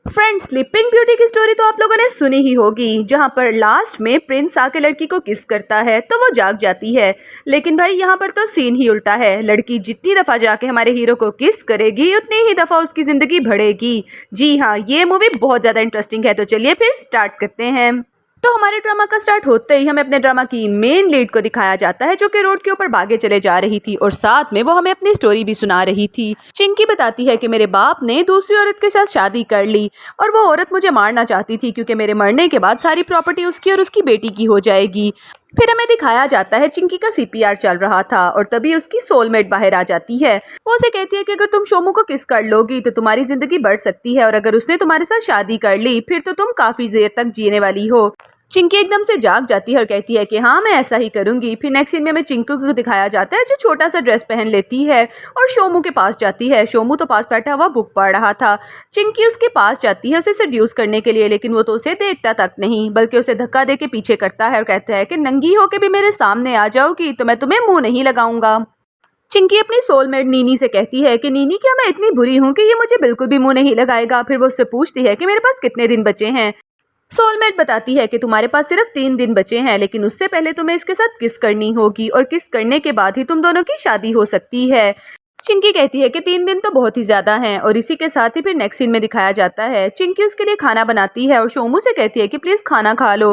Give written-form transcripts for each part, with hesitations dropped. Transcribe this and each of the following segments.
Friends, sleeping beauty की story तो आप लोगों ने सुनी ही होगी, जहां पर लास्ट में प्रिंस आके लड़की को किस करता है तो वो जाग जाती है। लेकिन भाई यहाँ पर तो सीन ही उल्टा है। लड़की जितनी दफा जाके हमारे हीरो को किस करेगी उतनी ही दफा उसकी जिंदगी बढ़ेगी। जी हाँ, ये मूवी बहुत ज्यादा इंटरेस्टिंग है। तो चलिए फिर स्टार्ट करते हैं। तो हमारे ड्रामा का स्टार्ट होते ही हमें अपने ड्रामा की मेन लीड को दिखाया जाता है, जो कि रोड के ऊपर भागे चले जा रही थी और साथ में वो हमें अपनी स्टोरी भी सुना रही थी। चिंकी बताती है कि मेरे बाप ने दूसरी औरत के साथ शादी कर ली और वो औरत मुझे मारना चाहती थी क्योंकि मेरे मरने के बाद सारी प्रॉपर्टी उसकी और उसकी बेटी की हो जाएगी। फिर हमें दिखाया जाता है चिंकी का सीपीआर चल रहा था और तभी उसकी सोलमेट बाहर आ जाती है। वो उसे कहती है कि अगर तुम शोमू को किस कर लोगी तो तुम्हारी जिंदगी बढ़ सकती है और अगर उसने तुम्हारे साथ शादी कर ली फिर तो तुम काफी देर तक जीने वाली हो। चिंकी एकदम से जाग जाती है और कहती है कि हाँ, मैं ऐसा ही करूंगी। फिर नेक्स्ट सीन में हमें चिंकी को दिखाया जाता है जो छोटा सा ड्रेस पहन लेती है और शोमू के पास जाती है। शोमू तो पास बैठा हुआ बुक पढ़ रहा था। चिंकी उसके पास जाती है उसे सेड्यूस करने के लिए, लेकिन वो तो उसे देखता तक नहीं बल्कि उसे धक्का दे के पीछे करता है और कहता है कि नंगी होके भी मेरे सामने आ जाओगी तो मैं तुम्हें मुंह नहीं लगाऊंगा। चिंकी अपनी सोलमेट नीनी से कहती है कि नीनी, क्या मैं इतनी बुरी हूँ कि ये मुझे बिल्कुल भी मुंह नहीं लगाएगा। फिर वो उससे पूछती है कि मेरे पास कितने दिन बचे हैं। सोलमेट बताती है कि तुम्हारे पास सिर्फ 3 दिन बचे हैं, लेकिन उससे पहले तुम्हें इसके साथ किस करनी होगी और किस करने के बाद ही तुम दोनों की शादी हो सकती है। चिंकी कहती है कि 3 दिन तो बहुत ही ज्यादा हैं और इसी के साथ ही फिर नेक्स्ट सीन में दिखाया जाता है चिंकी उसके लिए खाना बनाती है और शोमू से कहती है कि प्लीज खाना खा लो।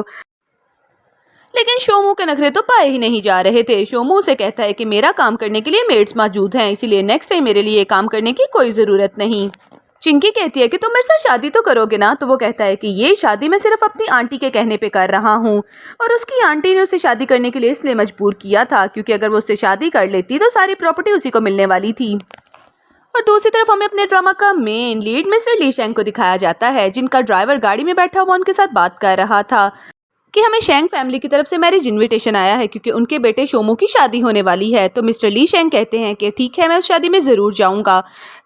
लेकिन शोमू के नखरे तो पाए ही नहीं जा रहे थे। शोमू से कहता है कि मेरा काम करने के लिए मेड्स मौजूद हैं, इसीलिए नेक्स्ट टाइम मेरे लिए काम करने की कोई जरूरत नहीं। चिंकी कहती है कि तुम मेरे साथ शादी तो करोगे ना। तो वो कहता है कि ये शादी मैं सिर्फ अपनी आंटी के कहने पे कर रहा हूँ और उसकी आंटी ने उसे शादी करने के लिए इसलिए मजबूर किया था क्योंकि अगर वो उससे शादी कर लेती तो सारी प्रॉपर्टी उसी को मिलने वाली थी। और दूसरी तरफ हमें अपने ड्रामा का मेन लीड मिस्टर ली शेंग को दिखाया जाता है, जिनका ड्राइवर गाड़ी में बैठा हुआ उनके साथ बात कर रहा था कि हमें शेंग फैमिली की तरफ से मैरिज इनविटेशन आया है क्योंकि उनके बेटे शोमू की शादी होने वाली है। तो मिस्टर ली शेंग कहते हैं कि ठीक है, मैं उस शादी में ज़रूर जाऊंगा।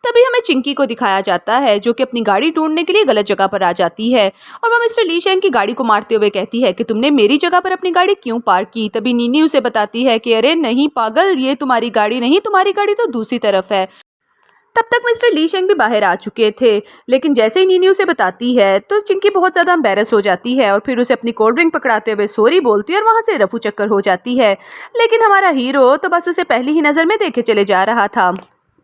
तभी हमें चिंकी को दिखाया जाता है जो कि अपनी गाड़ी ढूंढने के लिए गलत जगह पर आ जाती है और वो मिस्टर ली शेंग की गाड़ी को मारते हुए कहती है कि तुमने मेरी जगह पर अपनी गाड़ी क्यों पार्क की। तभी नीनी उसे बताती है कि अरे नहीं पागल, ये तुम्हारी गाड़ी नहीं, तुम्हारी गाड़ी तो दूसरी तरफ है। तब तक मिस्टर ली शेंग भी बाहर आ चुके थे, लेकिन जैसे ही नीनी उसे बताती है तो चिंकी बहुत ज़्यादा एम्बेरस हो जाती है और फिर उसे अपनी कोल्ड ड्रिंक पकड़ाते हुए सॉरी बोलती है और वहाँ से रफू चक्कर हो जाती है। लेकिन हमारा हीरो तो बस उसे पहली ही नज़र में देखे चले जा रहा था।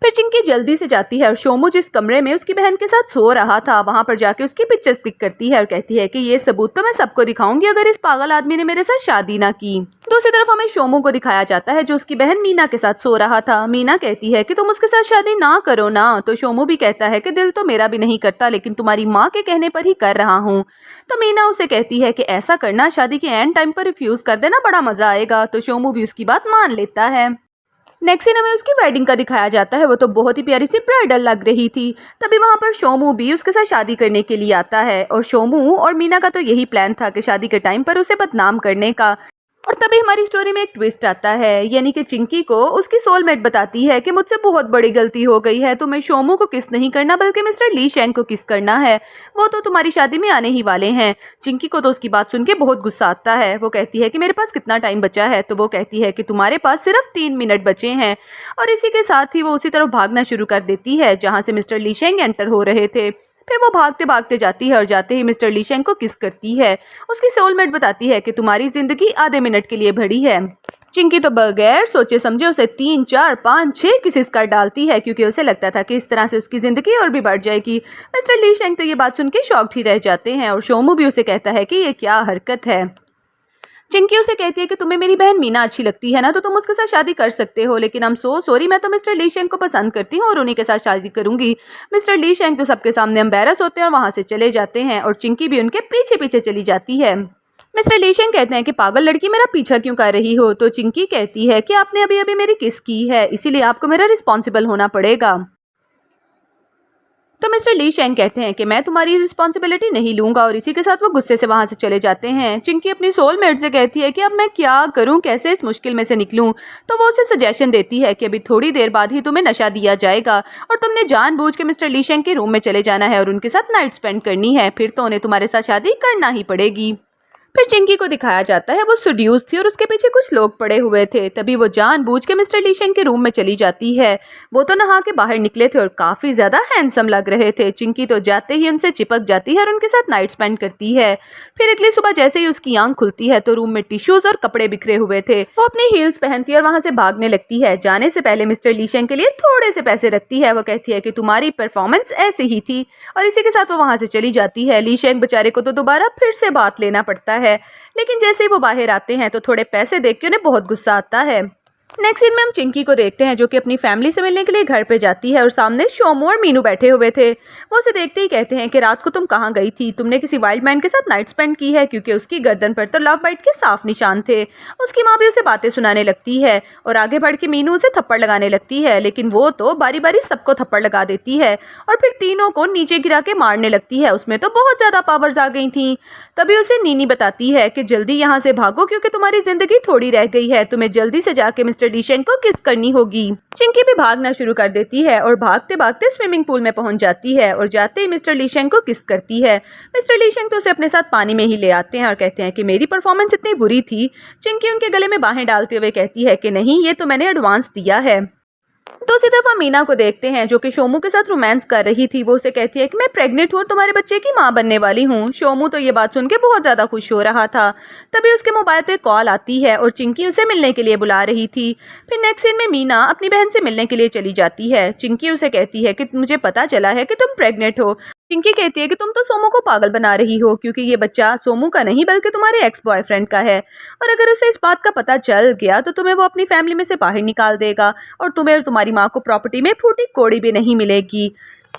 फिर चिंकी जल्दी से जाती है और शोमू जिस कमरे में उसकी बहन के साथ सो रहा था वहां पर जाके उसकी पिक्चर्स क्लिक करती है और कहती है कि ये सबूत तो मैं सबको दिखाऊंगी अगर इस पागल आदमी ने मेरे साथ शादी ना की। दूसरी तरफ हमें शोमू को दिखाया जाता है जो उसकी बहन मीना के साथ सो रहा था। मीना कहती है कि तुम उसके साथ शादी ना करो ना। तो शोमू भी कहता है कि दिल तो मेरा भी नहीं करता, लेकिन तुम्हारी माँ के कहने पर ही कर रहा हूँ। तो मीना उसे कहती है कि ऐसा करना, शादी के एंड टाइम पर रिफ्यूज कर देना, बड़ा मजा आएगा। तो शोमू भी उसकी बात मान लेता है। नेक्स्ट सीन हमें उसकी वेडिंग का दिखाया जाता है। वो तो बहुत ही प्यारी सी ब्राइडल लग रही थी। तभी वहां पर शोमू भी उसके साथ शादी करने के लिए आता है और शोमू और मीना का तो यही प्लान था कि शादी के टाइम पर उसे बदनाम करने का। और तभी हमारी स्टोरी में एक ट्विस्ट आता है, यानी कि चिंकी को उसकी सोलमेट बताती है कि मुझसे बहुत बड़ी गलती हो गई है, तुम्हें शोमू को किस नहीं करना बल्कि मिस्टर ली शेंग को किस करना है, वो तो तुम्हारी शादी में आने ही वाले हैं। चिंकी को तो उसकी बात सुन के बहुत गुस्सा आता है। वो कहती है कि मेरे पास कितना टाइम बचा है। तो वो कहती है कि तुम्हारे पास सिर्फ 3 मिनट बचे हैं और इसी के साथ ही वो उसी तरफ भागना शुरू कर देती है जहाँ से मिस्टर ली शेंग एंटर हो रहे थे। फिर वो भागते भागते जाती है और जाते ही मिस्टर ली शेंग को किस करती है। उसकी सोलमेट बताती है कि तुम्हारी जिंदगी आधे मिनट के लिए भरी है। चिंकी तो बगैर सोचे समझे उसे 3, 4, 5, 6 किसेस कर डालती है क्योंकि उसे लगता था कि इस तरह से उसकी जिंदगी और भी बढ़ जाएगी। मिस्टर ली शेंग तो ये बात सुन के शॉक्ड ही रह जाते हैं और शोमू भी उसे कहता है कि ये क्या हरकत है। चिंकी उसे कहती है कि तुम्हें मेरी बहन मीना अच्छी लगती है ना, तो तुम उसके साथ शादी कर सकते हो, लेकिन हम सो सॉरी, मैं तो मिस्टर ली शेंग को पसंद करती हूँ और उन्हीं के साथ शादी करूंगी। मिस्टर ली शेंग तो सबके सामने एम्बेरस होते हैं और वहां से चले जाते हैं और चिंकी भी उनके पीछे पीछे चली जाती है। मिस्टर ली शेंग कहते हैं कि पागल लड़की, मेरा पीछा क्यों कर रही हो। तो चिंकी कहती है कि आपने अभी अभी मेरी किस की है, इसीलिए आपको मेरा रिस्पॉन्सिबल होना पड़ेगा। तो मिस्टर ली शेंग कहते हैं कि मैं तुम्हारी रिस्पॉन्सिबिलिटी नहीं लूंगा और इसी के साथ वो गुस्से से वहां से चले जाते हैं। चिंकी अपनी सोलमेट से कहती है कि अब मैं क्या करूं, कैसे इस मुश्किल में से निकलूं। तो वो उसे सजेशन देती है कि अभी थोड़ी देर बाद ही तुम्हें नशा दिया जाएगा और तुमने जानबूझ के मिस्टर ली शेंग के रूम में चले जाना है और उनके साथ नाइट स्पेंड करनी है, फिर तो उन्हें तुम्हारे साथ शादी करना ही पड़ेगी। फिर चिंकी को दिखाया जाता है वो सेड्यूस थी और उसके पीछे कुछ लोग पड़े हुए थे। तभी वो जानबूझ के मिस्टर लीशेंग के रूम में चली जाती है। वो तो नहा के बाहर निकले थे और काफी ज्यादा हैंडसम लग रहे थे। चिंकी तो जाते ही उनसे चिपक जाती है और उनके साथ नाइट स्पेंड करती है। फिर अगली सुबह जैसे ही उसकी आंख खुलती है तो रूम में टिश्यूज और कपड़े बिखरे हुए थे। वो अपनी हील्स पहनती है और वहां से भागने लगती है। जाने से पहले मिस्टर लीशेंग के लिए थोड़े से पैसे रखती है। वो कहती है कि तुम्हारी परफॉर्मेंस ऐसे ही थी और इसी के साथ वो वहां से चली जाती है। लीशेंग बेचारे को तो दोबारा फिर से बात लेना पड़ता है, लेकिन जैसे ही वो बाहर आते हैं तो थोड़े पैसे देख के उन्हें बहुत गुस्सा आता है। नेक्स्ट सीन में हम चिंकी को देखते हैं जो कि अपनी फैमिली से मिलने के लिए घर पे जाती है और सामने शोमू और मीनू बैठे हुए थे। वो उसे देखते ही कहते हैं कि रात को तुम कहाँ गई थी, तुमने किसी वाइल्ड मैन के साथ नाइट स्पेंड की है, क्योंकि उसकी गर्दन पर तो लव बाइट के साफ निशान थे। उसकी माँ भी उसे बातें सुनाने लगती है और आगे बढ़ के मीनू उसे थप्पड़ लगाने लगती है, लेकिन वो तो बारी बारी सबको थप्पड़ लगा देती है और फिर तीनों को नीचे गिरा के मारने लगती है। उसमें तो बहुत ज्यादा पावर्स आ गई थी। तभी उसे नीनी बताती है कि जल्दी यहाँ से भागो क्योंकि तुम्हारी जिंदगी थोड़ी रह गई है, तुम्हें जल्दी से जाके मिस्टर लीशेंग को किस करनी होगी। चिंकी भी भागना शुरू कर देती है और भागते भागते स्विमिंग पूल में पहुंच जाती है और जाते ही मिस्टर लीशेंग को किस करती है। मिस्टर लीशेंग तो उसे अपने साथ पानी में ही ले आते हैं और कहते हैं कि मेरी परफॉर्मेंस इतनी बुरी थी। चिंकी उनके गले में बाहें डालते हुए कहती है कि नहीं, ये तो मैंने एडवांस दिया है। दूसरी तरफ हम मीना को देखते हैं जो कि शोमू के साथ रोमांस कर रही थी। वो उसे कहती है कि मैं प्रेग्नेंट हूँ, तुम्हारे बच्चे की माँ बनने वाली हूँ। शोमू तो ये बात सुन के बहुत ज्यादा खुश हो रहा था। तभी उसके मोबाइल पे कॉल आती है और चिंकी उसे मिलने के लिए बुला रही थी। फिर नेक्स्ट सीन में मीना अपनी बहन से मिलने के लिए चली जाती है। चिंकी उसे कहती है कि मुझे पता चला है कि तुम प्रेग्नेंट हो। चिंकी कहती है कि तुम तो सोमू को पागल बना रही हो क्योंकि ये बच्चा सोमू का नहीं बल्कि तुम्हारे एक्स बॉयफ्रेंड का है, और अगर उसे इस बात का पता चल गया तो तुम्हें वो अपनी फैमिली में से बाहर निकाल देगा और तुम्हें और तुम्हारी माँ को प्रॉपर्टी में फूटी कोड़ी भी नहीं मिलेगी।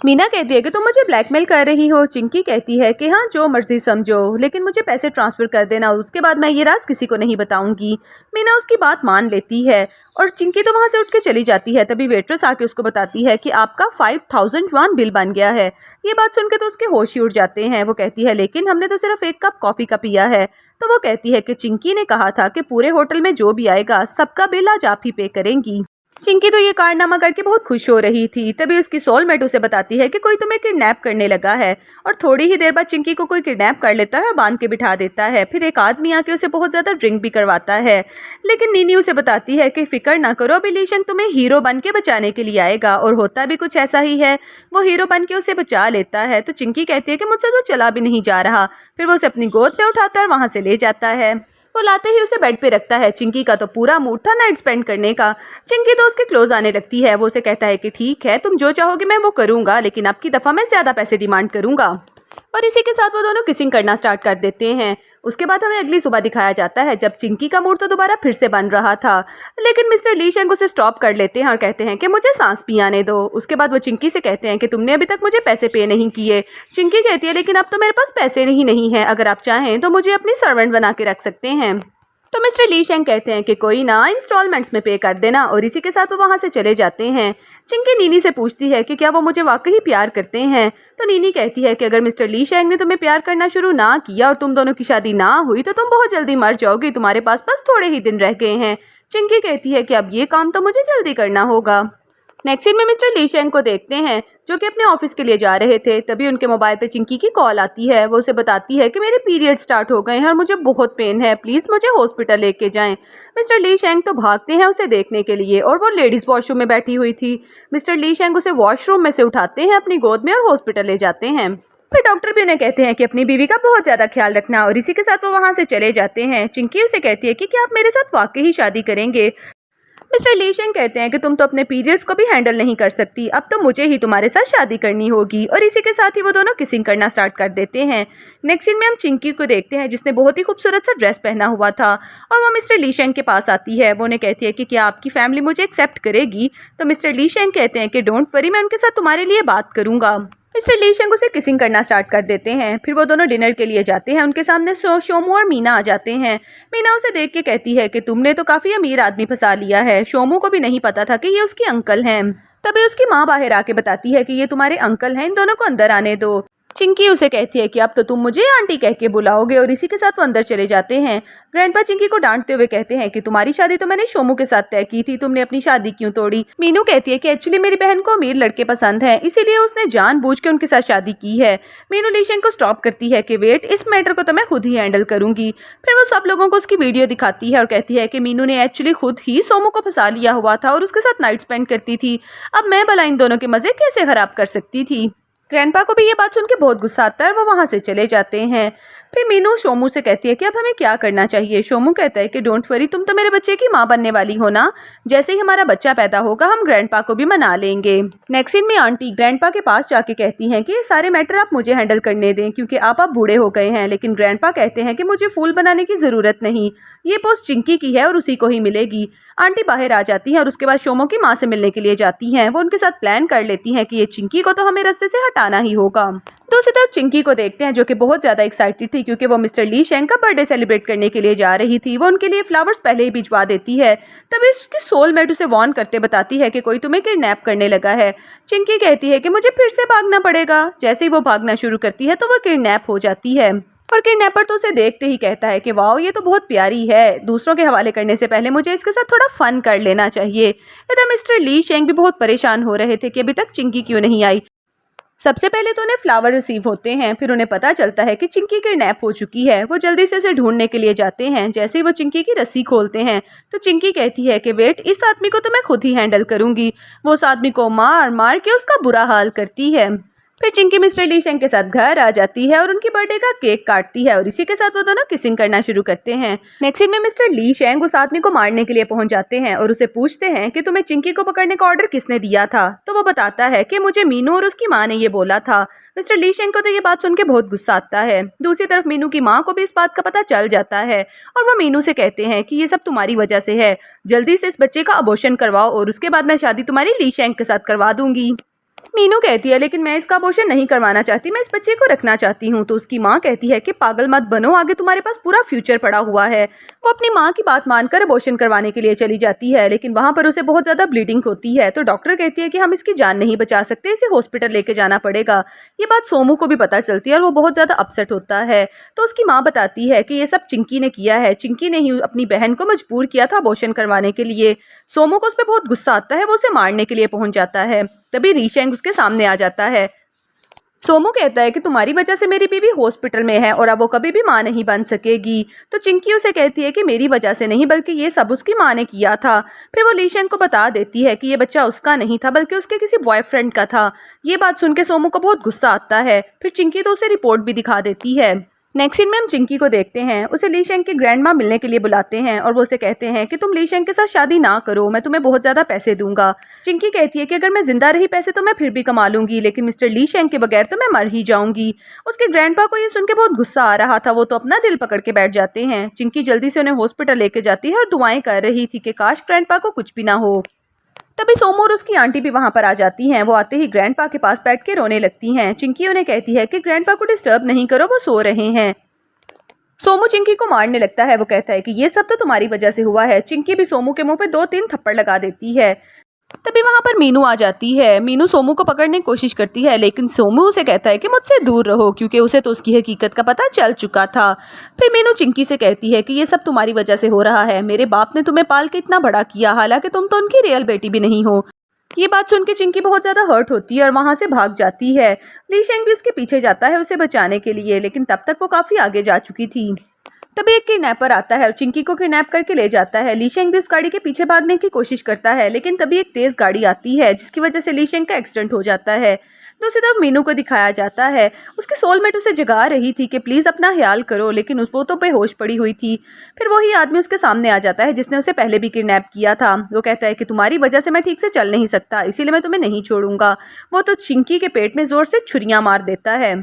मीना कहती है कि तुम मुझे ब्लैकमेल कर रही हो। चिंकी कहती है कि हाँ, जो मर्जी समझो, लेकिन मुझे पैसे ट्रांसफर कर देना और उसके बाद मैं ये राज किसी को नहीं बताऊंगी। मीना उसकी बात मान लेती है और चिंकी तो वहाँ से उठ के चली जाती है। तभी वेट्रेस आके उसको बताती है कि आपका 5000 युआन बिल बन गया है। ये बात सुन के तो उसके होश ही उड़ जाते हैं। वो कहती है लेकिन हमने तो सिर्फ 1 कप कॉफ़ी का पिया है। तो वो कहती है कि चिंकी ने कहा था कि पूरे होटल में जो भी आएगा सबका बिल आज आप ही पे करेंगी। चिंकी तो ये कारनामा करके बहुत खुश हो रही थी। तभी उसकी सोलमेट उसे बताती है कि कोई तुम्हें किडनैप करने लगा है और थोड़ी ही देर बाद चिंकी को कोई किडनैप कर लेता है और बांध के बिठा देता है। फिर एक आदमी आके उसे बहुत ज़्यादा ड्रिंक भी करवाता है, लेकिन नीनी उसे बताती है कि फिक्र ना करो, अभी लीशेंग तुम्हें हीरो बन के बचाने के लिए आएगा। और होता भी कुछ ऐसा ही है, वो हीरो बन के उसे बचा लेता है। तो चिंकी कहती है कि मुझसे तो चला भी नहीं जा रहा। फिर वो उसे अपनी गोद में उठाता है और वहाँ से ले जाता है। वो लाते ही उसे बेड पे रखता है। चिंकी का तो पूरा मूड था नाइट स्पेंड करने का। चिंकी तो उसके क्लोज आने लगती है। वो उसे कहता है कि ठीक है, तुम जो चाहोगे मैं वो करूंगा, लेकिन अब की दफ़ा मैं ज़्यादा पैसे डिमांड करूंगा। और इसी के साथ वो दोनों किसिंग करना स्टार्ट कर देते हैं। उसके बाद हमें अगली सुबह दिखाया जाता है जब चिंकी का मूड तो दोबारा फिर से बन रहा था, लेकिन मिस्टर लीशेंग उसे स्टॉप कर लेते हैं और कहते हैं कि मुझे सांस भी आने दो। उसके बाद वो चिंकी से कहते हैं कि तुमने अभी तक मुझे पैसे पे नहीं किए। चिंकी कहती है लेकिन अब तो मेरे पास पैसे नहीं है, अगर आप चाहें तो मुझे अपनी सर्वेंट बना के रख सकते हैं। तो मिस्टर लीशेंग कहते हैं कि कोई ना, इंस्टॉलमेंट्स में पे कर देना, और इसी के साथ वो वहाँ से चले जाते हैं। चिंकी नीनी से पूछती है कि क्या वो मुझे वाकई प्यार करते हैं। तो नीनी कहती है कि अगर मिस्टर लीशेंग ने तुम्हें प्यार करना शुरू ना किया और तुम दोनों की शादी ना हुई तो तुम बहुत जल्दी मर जाओगी, तुम्हारे पास बस थोड़े ही दिन रह गए हैं। चिंकी कहती है कि अब ये काम तो मुझे जल्दी करना होगा। नेक्स्ट सीन में मिस्टर लीशेंग को देखते हैं जो कि अपने ऑफिस के लिए जा रहे थे। तभी उनके मोबाइल पे चिंकी की कॉल आती है। वो उसे बताती है कि मेरे पीरियड स्टार्ट हो गए हैं और मुझे बहुत पेन है, प्लीज़ मुझे हॉस्पिटल लेके जाएं। मिस्टर लीशेंग तो भागते हैं उसे देखने के लिए और वो लेडीज़ वॉशरूम में बैठी हुई थी। मिस्टर लीशेंग उसे वॉशरूम में से उठाते हैं अपनी गोद में और हॉस्पिटल ले जाते हैं। फिर डॉक्टर भी उन्हें कहते हैं कि अपनी बीवी का बहुत ज़्यादा ख्याल रखना, और इसी के साथ वो वहाँ से चले जाते हैं। चिंकी उसे कहती है कि क्या आप मेरे साथ वाकई ही शादी करेंगे। मिस्टर लीशेंग कहते हैं कि तुम तो अपने पीरियड्स को भी हैंडल नहीं कर सकती, अब तो मुझे ही तुम्हारे साथ शादी करनी होगी। और इसी के साथ ही वो दोनों किसिंग करना स्टार्ट कर देते हैं। नेक्स्ट सीन में हम चिंकी को देखते हैं जिसने बहुत ही खूबसूरत सा ड्रेस पहना हुआ था और वो मिस्टर लीशेंग के पास आती है। वो उन्हें कहती है कि क्या आपकी फैमिली मुझे एक्सेप्ट करेगी। तो मिस्टर लीशेंग कहते हैं कि डोंट वरी, मैं उनके साथ तुम्हारे लिए बात करूँगा। मिस्टर लीशेंग उसे किसिंग करना स्टार्ट कर देते हैं। फिर वो दोनों डिनर के लिए जाते हैं। उनके सामने शोमू और मीना आ जाते हैं। मीना उसे देख के कहती है कि तुमने तो काफ़ी अमीर आदमी फंसा लिया है। शोमू को भी नहीं पता था कि ये उसके अंकल हैं। तभी उसकी माँ बाहर आके बताती है कि ये तुम्हारे अंकल हैं, इन दोनों को अंदर आने दो। चिंकी उसे कहती है कि अब तो तुम मुझे आंटी कह के बुलाओगे, और इसी के साथ वो अंदर चले जाते हैं। ग्रैंडपा चिंकी को डांटते हुए कहते हैं कि तुम्हारी शादी तो मैंने शोमू के साथ तय की थी, तुमने अपनी शादी क्यों तोड़ी। मीनू कहती है कि एक्चुअली मेरी बहन को अमीर लड़के पसंद है, इसीलिए उसने जानबूझ के उनके साथ शादी की है। मीनू लीशेंग को स्टॉप करती है कि वेट, इस मैटर को तो मैं खुद ही हैंडल करूंगी। फिर वो सब लोगों को उसकी वीडियो दिखाती है और कहती है कि मीनू ने एक्चुअली खुद ही सोमू को फंसा लिया हुआ था और उसके साथ नाइट स्पेंड करती थी। अब मैं भला इन दोनों के मजे कैसे खराब कर सकती थी। ग्रैंडपा को भी ये बात सुन के बहुत गुस्सा आता है और वो वहाँ से चले जाते हैं। फिर मीनू सोमू से कहती है कि अब हमें क्या करना चाहिए। सोमू कहता है कि डोंट वरी, तुम तो मेरे बच्चे की माँ बनने वाली हो ना, जैसे ही हमारा बच्चा पैदा होगा हम ग्रैंडपा को भी मना लेंगे। नेक्स्ट सीन में आंटी ग्रैंडपा के पास जाके कहती हैं कि ये सारे मैटर आप मुझे हैंडल करने दें क्योंकि आप अब बूढ़े हो गए हैं। लेकिन ग्रैंडपा कहते हैं कि मुझे फूल बनाने की ज़रूरत नहीं, ये पोस्ट चिंकी की है और उसी को ही मिलेगी। आंटी बाहर आ जाती हैं और उसके बाद सोमू की माँ से मिलने के लिए जाती हैं। वो उनके साथ प्लान कर लेती हैं कि ये चिंकी को तो हमें रास्ते से हटाना ही होगा। दूसरी तरफ चिंकी को देखते हैं जो कि बहुत ज़्यादा एक्साइटेड थी क्योंकि वो मिस्टर ली शेंग का बर्थडे सेलिब्रेट करने के लिए जा रही थी। वो उनके लिए फ्लावर्स पहले ही भिजवा देती है। तभी उसकी सोलमेट उसे वार्न करते बताती है कि कोई तुम्हें किडनैप करने लगा है। चिंकी कहती है कि मुझे फिर से भागना पड़ेगा। जैसे ही वो भागना शुरू करती है तो वो किडनैप हो जाती है और किडनैपर तो उसे देखते ही कहता है कि वाओ, ये तो बहुत प्यारी है, दूसरों के हवाले करने से पहले मुझे इसके साथ थोड़ा फन कर लेना चाहिए। इधर मिस्टर ली शेंग भी बहुत परेशान हो रहे थे कि अभी तक चिंकी क्यों नहीं आई। सबसे पहले तो उन्हें फ्लावर रिसीव होते हैं, फिर उन्हें पता चलता है कि चिंकी किडनैप हो चुकी है। वो जल्दी से उसे ढूंढने के लिए जाते हैं। जैसे ही वो चिंकी की रस्सी खोलते हैं तो चिंकी कहती है कि वेट, इस आदमी को तो मैं खुद ही हैंडल करूंगी। वो उस आदमी को मार मार के उसका बुरा हाल करती है। फिर चिंकी मिस्टर ली शेंग के साथ घर आ जाती है और उनकी बर्थडे का केक काटती है और इसी के साथ वो दोनों किसिंग करना शुरू करते हैं। नेक्स्ट सीन में मिस्टर ली शेंग उस आदमी को मारने के लिए पहुंच जाते हैं और उसे पूछते हैं कि तुम्हें चिंकी को पकड़ने का ऑर्डर किसने दिया था। तो वो बताता है कि मुझे मीनू और उसकी माँ ने ये बोला था। मिस्टर ली शेंग को तो ये बात सुन के बहुत गुस्सा आता है। दूसरी तरफ मीनू की माँ को भी इस बात का पता चल जाता है और वो मीनू से कहते हैं कि ये सब तुम्हारी वजह से है, जल्दी से इस बच्चे का अबॉर्शन करवाओ और उसके बाद मैं शादी तुम्हारी ली शेंग के साथ करवा दूंगी। मीनू कहती है लेकिन मैं इसका अबॉर्शन नहीं करवाना चाहती, मैं इस बच्चे को रखना चाहती हूँ। तो उसकी माँ कहती है कि पागल मत बनो, आगे तुम्हारे पास पूरा फ्यूचर पड़ा हुआ है। वो अपनी माँ की बात मानकर अबॉर्शन करवाने के लिए चली जाती है लेकिन वहाँ पर उसे बहुत ज़्यादा ब्लीडिंग होती है। तो डॉक्टर कहती है कि हम इसकी जान नहीं बचा सकते, इसे हॉस्पिटल लेके जाना पड़ेगा। ये बात सोमू को भी पता चलती है और वो बहुत ज़्यादा अपसेट होता है। तो उसकी माँ बताती है कि ये सब चिंकी ने किया है, चिंकी ने ही अपनी बहन को मजबूर किया था अबॉर्शन करवाने के लिए। सोमू को उस पर बहुत गुस्सा आता है, वो उसे मारने के लिए पहुंच जाता है। तभी ली शेंग उसके सामने आ जाता है। सोमू कहता है कि तुम्हारी वजह से मेरी बीवी हॉस्पिटल में है और अब वो कभी भी माँ नहीं बन सकेगी। तो चिंकी उसे कहती है कि मेरी वजह से नहीं बल्कि ये सब उसकी माँ ने किया था। फिर वो ली शेंग को बता देती है कि ये बच्चा उसका नहीं था बल्कि उसके किसी बॉयफ्रेंड का था। ये बात सुन के सोमू को बहुत गुस्सा आता है। फिर चिंकी तो उसे रिपोर्ट भी दिखा देती है। नेक्स्ट सीन में हम चिंकी को देखते हैं। उसे ली शेंग की ग्रैंड माँ मिलने के लिए बुलाते हैं और वो उसे कहते हैं कि तुम ली शेंग के साथ शादी ना करो, मैं तुम्हें बहुत ज़्यादा पैसे दूंगा। चिंकी कहती है कि अगर मैं जिंदा रही पैसे तो मैं फिर भी कमा लूंगी, लेकिन मिस्टर ली शेंग के बगैर तो मैं मर ही जाऊंगी। उसके ग्रैंडपा को ये सुन के बहुत गुस्सा आ रहा था, वो तो अपना दिल पकड़ के बैठ जाते हैं। चिंकी जल्दी से उन्हें हॉस्पिटल लेके जाती है और दुआएं कर रही थी कि काश ग्रैंडपा को कुछ भी ना हो। तभी सोमू और उसकी आंटी भी वहां पर आ जाती हैं। वो आते ही ग्रैंडपा के पास बैठ के रोने लगती हैं। चिंकी उन्हें कहती है कि ग्रैंडपा को डिस्टर्ब नहीं करो, वो सो रहे हैं। सोमू चिंकी को मारने लगता है। वो कहता है कि ये सब तो तुम्हारी वजह से हुआ है। चिंकी भी सोमू के मुंह पे 2-3 थप्पड़ लगा देती है। तभी वहां पर मीनू आ जाती है। मीनू सोमू को पकड़ने की कोशिश करती है लेकिन सोमू उसे कहता है कि मुझसे दूर रहो क्योंकि उसे तो उसकी हकीकत का पता चल चुका था। फिर मीनू चिंकी से कहती है कि ये सब तुम्हारी वजह से हो रहा है, मेरे बाप ने तुम्हें पाल के इतना बड़ा किया, हालांकि तुम तो उनकी रियल बेटी भी नहीं हो। ये बात सुन के चिंकी बहुत ज़्यादा हर्ट होती है और वहाँ से भाग जाती है। ली शेंग भी उसके पीछे जाता है उसे बचाने के लिए, लेकिन तब तक वो काफ़ी आगे जा चुकी थी। तभी एक किडनैपर आता है और चिंकी को किडनैप करके ले जाता है। ली शेंग भी उस गाड़ी के पीछे भागने की कोशिश करता है लेकिन तभी एक तेज़ गाड़ी आती है जिसकी वजह से ली शेंग का एक्सीडेंट हो जाता है। दूसरी तरफ मीनू को दिखाया जाता है। उसकी सोलमेट उसे जगा रही थी कि प्लीज़ अपना ख्याल करो, लेकिन वो तो बेहोश पड़ी हुई थी। फिर वही आदमी उसके सामने आ जाता है जिसने उसे पहले भी किडनैप किया था। वो कहता है कि तुम्हारी वजह से मैं ठीक से चल नहीं सकता, इसीलिए मैं तुम्हें नहीं छोड़ूंगा। वो तो चिंकी के पेट में जोर से छुरियां मार देता है।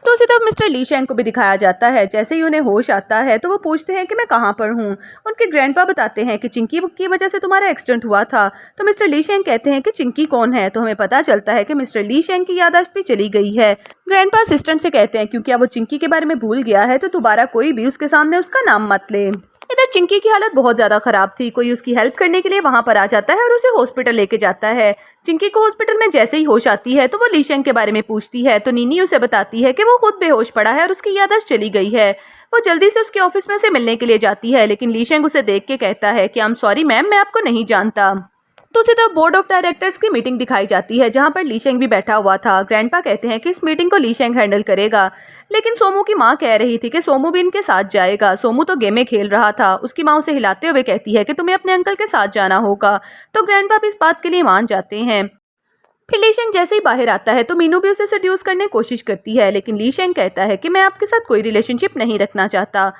तो उसी तरफ मिस्टर ली शेंग को भी दिखाया जाता है। जैसे ही उन्हें होश आता है तो वो पूछते हैं कि मैं कहाँ पर हूँ। उनके ग्रैंडपा बताते हैं कि चिंकी की वजह से तुम्हारा एक्सीडेंट हुआ था। तो मिस्टर ली शेंग कहते हैं कि चिंकी कौन है। तो हमें पता चलता है कि मिस्टर ली शेंग की याददाश्त भी चली गई है। ग्रैंडपा असिस्टेंट से कहते हैं क्योंकि अब वो चिंकी के बारे में भूल गया है तो दोबारा कोई भी उसके सामने उसका नाम मत ले। इधर चिंकी की हालत बहुत ज़्यादा ख़राब थी। कोई उसकी हेल्प करने के लिए वहाँ पर आ जाता है और उसे हॉस्पिटल लेके जाता है। चिंकी को हॉस्पिटल में जैसे ही होश आती है तो वो लीशेंग के बारे में पूछती है तो नीनी उसे बताती है कि वो खुद बेहोश पड़ा है और उसकी याददाश्त चली गई है। वो जल्दी से उसके ऑफिस में उसे मिलने के लिए जाती है, लेकिन लीशेंग उसे देख के कहता है कि आई एम सॉरी मैम, मैं आपको नहीं जानता। तो उसी तरफ बोर्ड ऑफ डायरेक्टर्स की मीटिंग दिखाई जाती है जहां पर लीशेंग भी बैठा हुआ था। ग्रैंडपा कहते हैं कि इस मीटिंग को लीशेंग हैंडल करेगा, लेकिन सोमू की मां कह रही थी कि सोमू भी इनके साथ जाएगा। सोमू तो गेमें खेल रहा था। उसकी मां उसे हिलाते हुए कहती है कि तुम्हें अपने अंकल के साथ जाना होगा, तो ग्रैंडपा भी इस बात के लिए मान जाते हैं। फिर लीशेंग जैसे ही बाहर आता है तो मीनू भी उसे सेड्यूस करने की कोशिश करती है, लेकिन लीशेंग कहता है कि मैं आपके साथ कोई रिलेशनशिप नहीं रखना चाहता।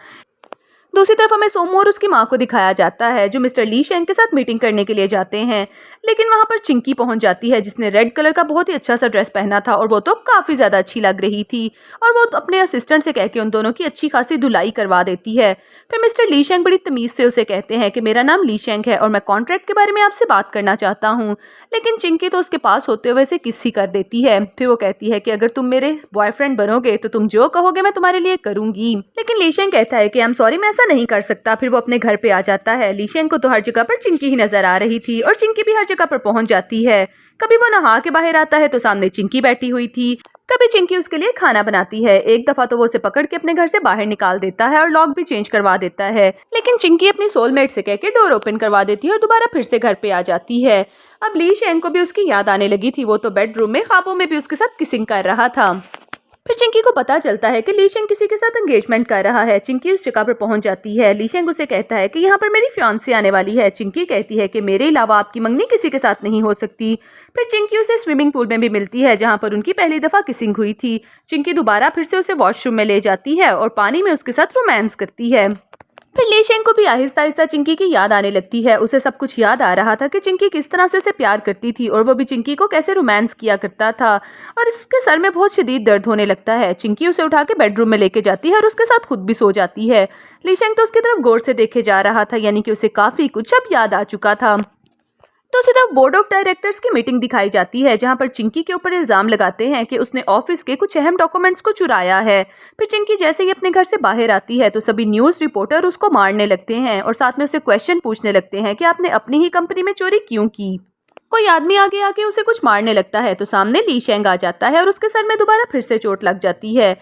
दूसरी तरफ हमें सोमू और उसकी मां को दिखाया जाता है जो मिस्टर लीशेंग के साथ मीटिंग करने के लिए जाते हैं, लेकिन वहां पर चिंकी पहुंच जाती है जिसने रेड कलर का बहुत ही अच्छा सा ड्रेस पहना था और वो तो काफी ज्यादा अच्छी लग रही थी और वो अपने असिस्टेंट से कह के उन दोनों की अच्छी खासी धुलाई करवा देती है। फिर मिस्टर लीशेंग बड़ी तमीज से उसे कहते हैं कि मेरा नाम लीशेंग है और मैं कॉन्ट्रैक्ट के बारे में आपसे बात करना चाहता हूँ, लेकिन चिंकी तो उसके पास होते हुए उसे किस ही कर देती है। फिर वो कहती है कि अगर तुम मेरे बॉयफ्रेंड बनोगे तो तुम जो कहोगे मैं तुम्हारे लिए करूंगी, लेकिन लीशेंग कहता है कि आई एम सॉरी, मैं ऐसा नहीं कर सकता। फिर वो अपने घर पे आ जाता है। लीशेंग को तो हर जगह पर चिंकी ही नजर आ रही थी और चिंकी भी हर जगह पर पहुंच जाती है। कभी वो नहा के बाहर आता है तो सामने चिंकी बैठी हुई थी, कभी चिंकी उसके लिए खाना बनाती है। एक दफा तो वो उसे पकड़ के अपने घर से बाहर निकाल देता है और लॉक भी चेंज करवा देता है, लेकिन चिंकी अपनी सोलमेट से कह के डोर ओपन करवा देती है और दोबारा फिर से घर पे आ जाती है। अब लीशेंग को भी उसकी याद आने लगी थी। वो तो बेडरूम में ख्वाबों में भी उसके साथ किसिंग कर रहा था। फिर चिंकी को पता चलता है कि लीशेंग किसी के साथ एंगेजमेंट कर रहा है। चिंकी उस जगह पर पहुंच जाती है। लीशेंग उसे कहता है कि यहाँ पर मेरी फियांसी आने वाली है। चिंकी कहती है कि मेरे अलावा आपकी मंगनी किसी के साथ नहीं हो सकती। फिर चिंकी उसे स्विमिंग पूल में भी मिलती है जहाँ पर उनकी पहली दफा किसिंग हुई थी। चिंकी दोबारा फिर से उसे वॉशरूम में ले जाती है और पानी में उसके साथ रोमांस करती है। फिर लीशेंग को भी आहिस्ता आहिस्ता चिंकी की याद आने लगती है। उसे सब कुछ याद आ रहा था कि चिंकी किस तरह से उसे प्यार करती थी और वो भी चिंकी को कैसे रोमांस किया करता था, और उसके सर में बहुत शदीद दर्द होने लगता है। चिंकी उसे उठा के बेडरूम में लेके जाती है और उसके साथ खुद भी सो जाती है। लीशेंग तो उसकी तरफ गौर से देखे जा रहा था, यानी कि उसे काफी कुछ अब याद आ चुका था। तो उसी तरफ बोर्ड ऑफ डायरेक्टर्स की मीटिंग दिखाई जाती है जहां पर चिंकी के ऊपर इल्जाम लगाते हैं कि उसने ऑफिस के कुछ अहम डॉक्यूमेंट्स को चुराया है। फिर चिंकी जैसे ही अपने घर से बाहर आती है तो सभी न्यूज रिपोर्टर उसको मारने लगते हैं और साथ में उससे क्वेश्चन पूछने लगते हैं कि आपने अपनी ही कंपनी में चोरी क्यों की। कोई आदमी आगे आके उसे कुछ मारने लगता है तो सामने लीशेंग आ जाता है और उसके सर में दोबारा फिर से चोट लग जाती है।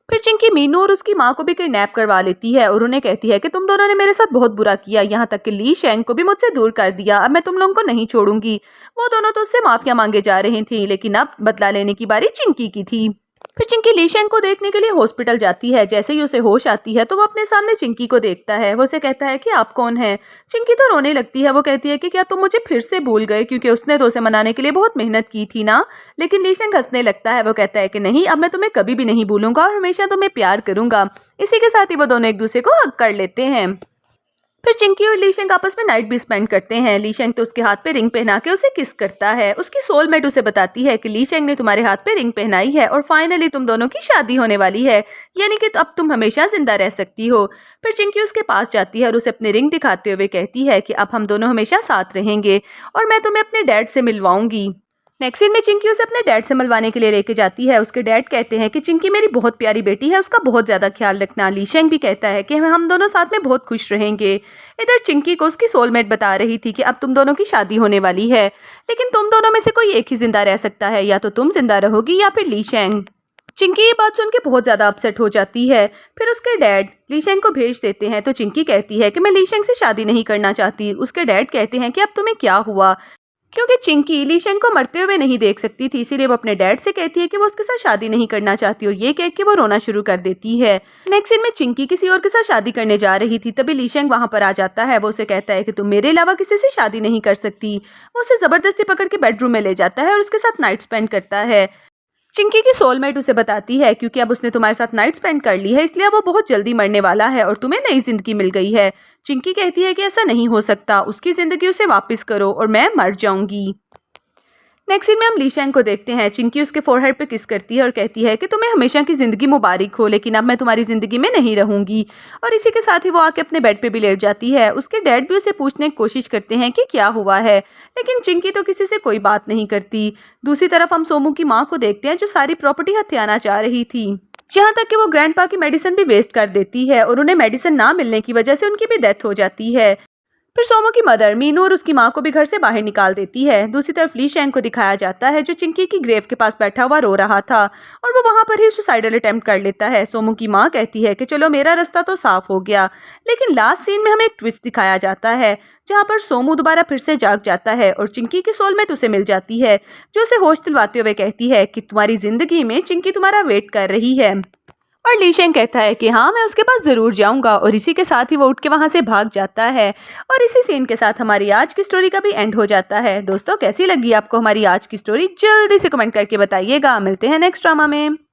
फिर चिंकी मीनू और उसकी माँ को भी किडनैप करवा लेती है और उन्हें कहती है कि तुम दोनों ने मेरे साथ बहुत बुरा किया, यहाँ तक कि लीशेंग को भी मुझसे दूर कर दिया। अब मैं तुम लोगों को नहीं छोड़ूंगी। वो दोनों तो उससे माफिया मांगे जा रही थी, लेकिन अब बदला लेने की बारी चिंकी की थी। फिर चिंकी लीशेंग को देखने के लिए हॉस्पिटल जाती है। जैसे ही उसे होश आती है तो वो अपने सामने चिंकी को देखता है। वो उसे कहता है कि आप कौन हैं। चिंकी तो रोने लगती है। वो कहती है कि क्या तुम मुझे फिर से भूल गए, क्योंकि उसने तो उसे मनाने के लिए बहुत मेहनत की थी ना। लेकिन लीशेंग हंसने लगता है। वो कहता है कि नहीं, अब मैं तुम्हें कभी भी नहीं भूलूंगा और हमेशा तुम्हें प्यार करूंगा। इसी के साथ ही वो दोनों एक दूसरे को हग कर लेते हैं। फिर चिंकी और लीशेंग आपस में नाइट भी स्पेंड करते हैं। लीशेंग तो उसके हाथ पे रिंग पहना के उसे किस करता है। उसकी सोलमेट उसे बताती है कि लीशेंग ने तुम्हारे हाथ पे रिंग पहनाई है और फाइनली तुम दोनों की शादी होने वाली है, यानी कि अब तुम हमेशा जिंदा रह सकती हो। फिर चिंकी उसके पास जाती है और उसे अपनी रिंग दिखाते हुए कहती है कि अब हम दोनों हमेशा साथ रहेंगे और मैं तुम्हें अपने डैड से मिलवाऊंगी। नेक्स्ट सीन में चिंकी उसे अपने डैड से मिलवाने के लिए लेके जाती है। उसके डैड कहते हैं कि चिंकी मेरी बहुत प्यारी बेटी है, उसका बहुत ज्यादा ख्याल रखना। लीशेंग भी कहता है कि हम दोनों साथ में बहुत खुश रहेंगे। इधर चिंकी को उसकी सोलमेट बता रही थी कि अब तुम दोनों की शादी होने वाली है, लेकिन तुम दोनों में से कोई एक ही जिंदा रह सकता है, या तो तुम जिंदा रहोगी या फिर लीशेंग। चिंकी ये बात सुन के बहुत ज्यादा अपसेट हो जाती है। फिर उसके डैड लीशेंग को भेज देते हैं तो चिंकी कहती है कि मैं लीशेंग से शादी नहीं करना चाहती। उसके डैड कहते हैं कि अब तुम्हें क्या हुआ, क्योंकि चिंकी लीशेंग को मरते हुए नहीं देख सकती थी, इसीलिए वो अपने डैड से कहती है कि वो उसके साथ शादी नहीं करना चाहती और ये कह के वो रोना शुरू कर देती है। नेक्स्ट सीन में चिंकी किसी और के साथ शादी करने जा रही थी, तभी लीशेंग वहां पर आ जाता है। वो उसे कहता है कि तुम मेरे अलावा किसी से शादी नहीं कर सकती। वो उसे जबरदस्ती पकड़ के बेडरूम में ले जाता है और उसके साथ नाइट स्पेंड करता है। चिंकी की सोलमेट उसे बताती है क्योंकि अब उसने तुम्हारे साथ नाइट स्पेंड कर ली है, इसलिए वो बहुत जल्दी मरने वाला है और तुम्हें नई जिंदगी मिल गई है। चिंकी कहती है कि ऐसा नहीं हो सकता, उसकी जिंदगी उसे वापस करो और मैं मर जाऊंगी। नेक्स्ट सीन में हम लीशेंग को देखते हैं। चिंकी उसके फोरहेड पे किस करती है और कहती है कि तुम्हें हमेशा की जिंदगी मुबारक हो, लेकिन अब मैं तुम्हारी जिंदगी में नहीं रहूंगी। और इसी के साथ ही वो आके अपने बेड पे भी लेट जाती है। उसके डैड भी उसे पूछने की कोशिश करते हैं कि क्या हुआ है, लेकिन चिंकी तो किसी से कोई बात नहीं करती। दूसरी तरफ हम सोमू की माँ को देखते हैं जो सारी प्रॉपर्टी हथियाना चाह रही थी। यहाँ तक कि वो ग्रैंडपा की मेडिसिन भी वेस्ट कर देती है और उन्हें मेडिसिन ना मिलने की वजह से उनकी भी डेथ हो जाती है। फिर सोमो की मदर मीनू और उसकी माँ को भी घर से बाहर निकाल देती है। दूसरी तरफ ली शेंग को दिखाया जाता है जो चिंकी की ग्रेव के पास बैठा हुआ रो रहा था और वो वहां पर ही सुसाइडल अटेम्प्ट कर लेता है। सोमो की माँ कहती है कि चलो मेरा रास्ता तो साफ हो गया, लेकिन लास्ट सीन में हमें एक ट्विस्ट दिखाया जाता है जहाँ पर सोमू दोबारा फिर से जाग जाता है और चिंकी की सोलमेट उसे मिल जाती है जो उसे होश दिलवाते हुए कहती है कि तुम्हारी जिंदगी में चिंकी तुम्हारा वेट कर रही है। और ली शेंग कहता है कि हाँ मैं उसके पास ज़रूर जाऊंगा और इसी के साथ ही वो उठ के वहाँ से भाग जाता है। और इसी सीन के साथ हमारी आज की स्टोरी का भी एंड हो जाता है। दोस्तों कैसी लगी आपको हमारी आज की स्टोरी जल्दी से कमेंट करके बताइएगा। मिलते हैं नेक्स्ट ड्रामा में।